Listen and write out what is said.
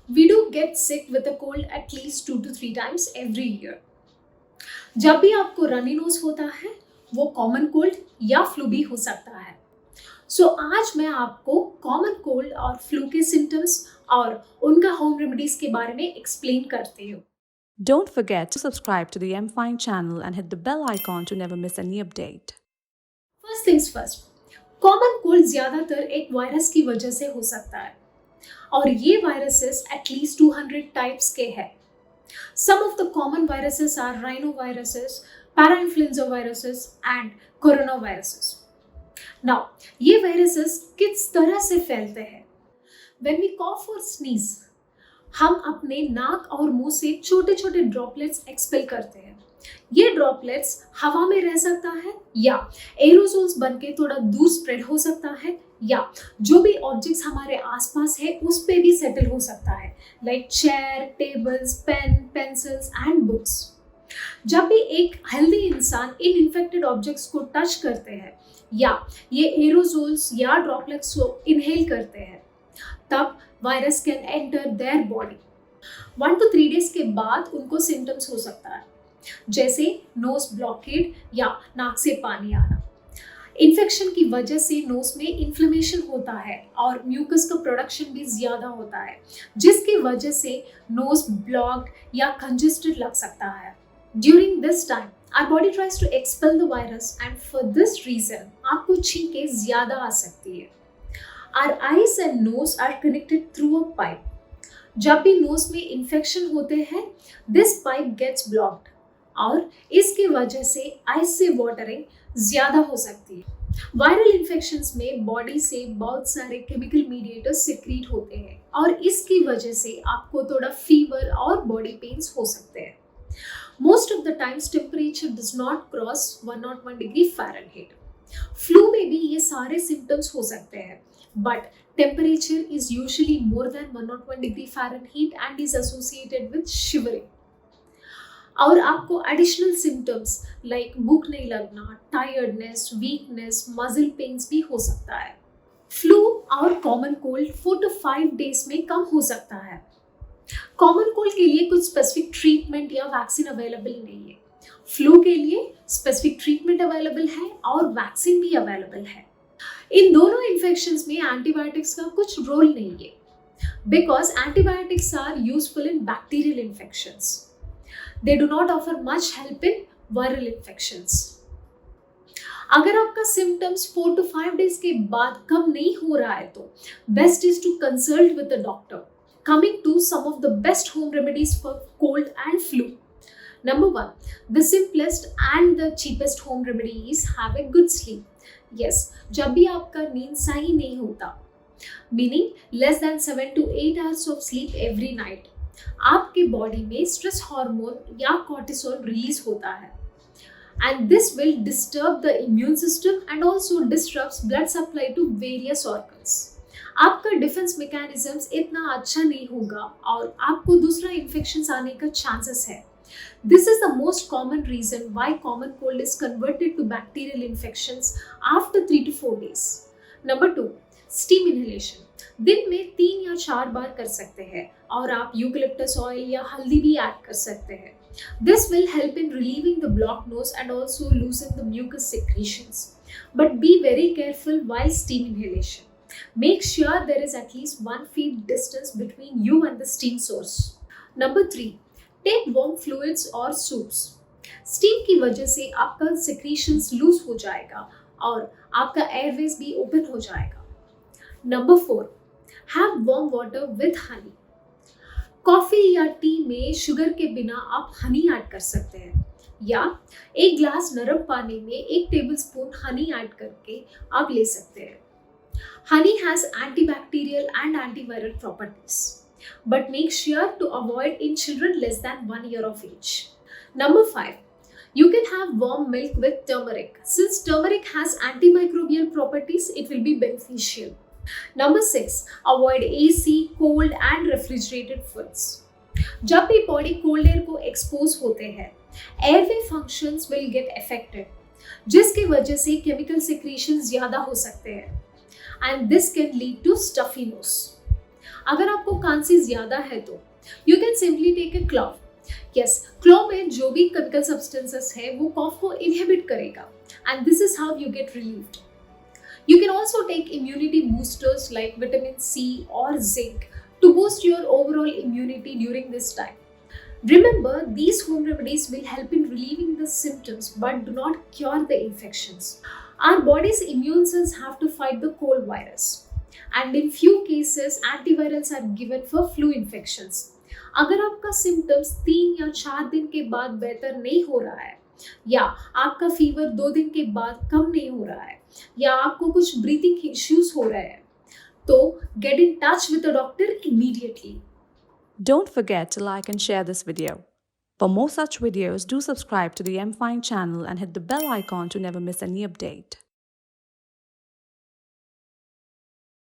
We do get sick with a cold at least 2 to 3 times every year. जब भी आपको runny nose होता है वो कॉमन कोल्ड या फ्लू भी हो सकता है. सो आज मैं आपको कॉमन कोल्ड और फ्लू के सिम्टम्स और उनका होम रेमेडीज के बारे में एक्सप्लेन करती हूँ. Don't forget to subscribe to the MFine channel and hit the bell icon to never miss any update. First things first, common cold ज्यादातर एक वायरस की वजह से हो सकता है और ये वायरसेस एटलीस्ट 200 टाइप्स के हैं. Some of the common viruses are rhinoviruses, parainfluenza viruses and coronaviruses. Now, ये viruses किस तरह से फैलते हैं? When we cough or sneeze, हम अपने नाक और मुंह से छोटे छोटे ड्रॉपलेट्स एक्सपेल करते हैं. ये ड्रॉपलेट्स हवा में रह सकता है या एरोसोल्स बनके थोड़ा दूर स्प्रेड हो सकता है या जो भी ऑब्जेक्ट्स हमारे आसपास है उस पे भी सेटल हो सकता है, like chair, tables, pen, pencils and books. जब भी एक हेल्दी इंसान इन इन्फेक्टेड ऑब्जेक्ट्स को टच करते हैं या ये एरोसोल्स या ड्रॉपलेट्स को इनहेल करते हैं, तब virus can enter their body. 1 to 3 days के बाद उनको सिम्टम्स हो सकता है, जैसे नोज ब्लॉकेड या नाक से पानी आना. इन्फेक्शन की वजह से नोज में इन्फ्लेमेशन होता है और म्यूकस का प्रोडक्शन भी ज़्यादा होता है, जिसकी वजह से नोज ब्लॉक्ड या कंजेस्टेड लग सकता है. During this time our body tries to expel the virus and for this reason आपको छींकें ज़्यादा आ सकती है. Our eyes and nose are connected through a pipe. जब भी नोज में इन्फेक्शन होते हैं, this pipe gets blocked और इसकी वजह से आइज से वाटरिंग ज़्यादा हो सकती है. वायरल इन्फेक्शंस में बॉडी से बहुत सारे केमिकल मीडिएटर्स सिक्रीट होते हैं और इसकी वजह से आपको थोड़ा फीवर और बॉडी पेन्स हो सकते हैं. Most of the times temperature does not cross 101 degree Fahrenheit. Flu में भी ये सारे सिम्टम्स हो सकते हैं, but temperature is usually more than 101 degree Fahrenheit and is associated with shivering. और आपको additional symptoms like भूख नहीं लगना, tiredness, weakness, muscle pains भी हो सकता है. फ्लू और कॉमन कोल्ड 4 to 5 days में कम हो सकता है. कॉमन कोल्ड के लिए कुछ स्पेसिफिक ट्रीटमेंट या वैक्सीन अवेलेबल नहीं है. फ्लू के लिए स्पेसिफिक ट्रीटमेंट अवेलेबल है और वैक्सीन भी अवेलेबल है. इन दोनों इन्फेक्शंस में एंटीबायोटिक्स का कुछ रोल नहीं है, because antibiotics are useful in bacterial infections. They do not offer much help in viral infections. अगर आपका सिम्टम्स 4 to 5 days के बाद कम नहीं हो रहा है तो best is to consult with the doctor. Coming to some of the best home remedies for cold and flu. Number 1, the simplest and the cheapest home remedy is have a good sleep. Yes, जब भी आपका नींद सही नहीं होता, meaning less than 7 to 8 hours of sleep every night, आपके body में stress hormone या कॉर्टिसोल रिलीज होता है and this will disturb the immune system and also disrupts blood supply to various organs. आपका डिफेंस मैकेनिज्म्स इतना अच्छा नहीं होगा और आपको दूसरा इन्फेक्शन आने का चांसेस है. This is the most common reason why common cold is converted to bacterial infections after 3 to 4 days. Number 2, steam inhalation. दिन में 3 या 4 बार कर सकते हैं और आप यूकेलिप्टस ऑयल या हल्दी भी ऐड कर सकते हैं. This will help in relieving the blocked nose and also loosen the mucus secretions. But be very careful while steam inhalation. Make sure there is at least 1 feet distance between you and the steam source. Number 3, take warm fluids और soups. Steam की वजह से आपका secretions loose हो जाएगा और आपका Airways भी ओपन हो जाएगा. Number 4, have warm water with Honey. Coffee या टी में शुगर के बिना आप हनी ऐड कर सकते हैं या एक ग्लास नरम पानी में 1 टेबलस्पून हनी ऐड करके आप ले सकते हैं. Honey has antibacterial and antiviral properties, but make sure to avoid in children less than 1 year of age. Number 5, you can have warm milk with turmeric. Since turmeric has antimicrobial properties, it will be beneficial. Number 6, avoid AC, cold and refrigerated foods. जब भी body cold air को expose होते हैं, airway functions will get affected, जिसकी वजह से chemical secretion ज़्यादा हो सकते हैं and this can lead to stuffy nose. अगर आपको खांसी ज्यादा है तो you can simply take a clove. Yes, clove में जो भी केमिकल सब्सटेंसेस है वो कॉफ को इनहिबिट करेगा and this is how you get relieved. You can also take immunity boosters like vitamin C or zinc to boost your overall immunity during this time. Remember, these home remedies will help in relieving the symptoms but do not cure the infections. Our body's immune cells have to fight the cold virus. And in few cases, antivirals are given for flu infections. अगर आपका symptoms 3 या 4 दिन के बाद बेहतर नहीं हो रहा है, या आपका फीवर 2 दिन के बाद कम नहीं हो रहा है, या आपको कुछ ब्रीथिंग इश्यूज हो रहे हैं, तो get in touch with a doctor immediately. Don't forget to like and share this video. For more such videos, do subscribe to the M Fine channel and hit the bell icon to never miss any update.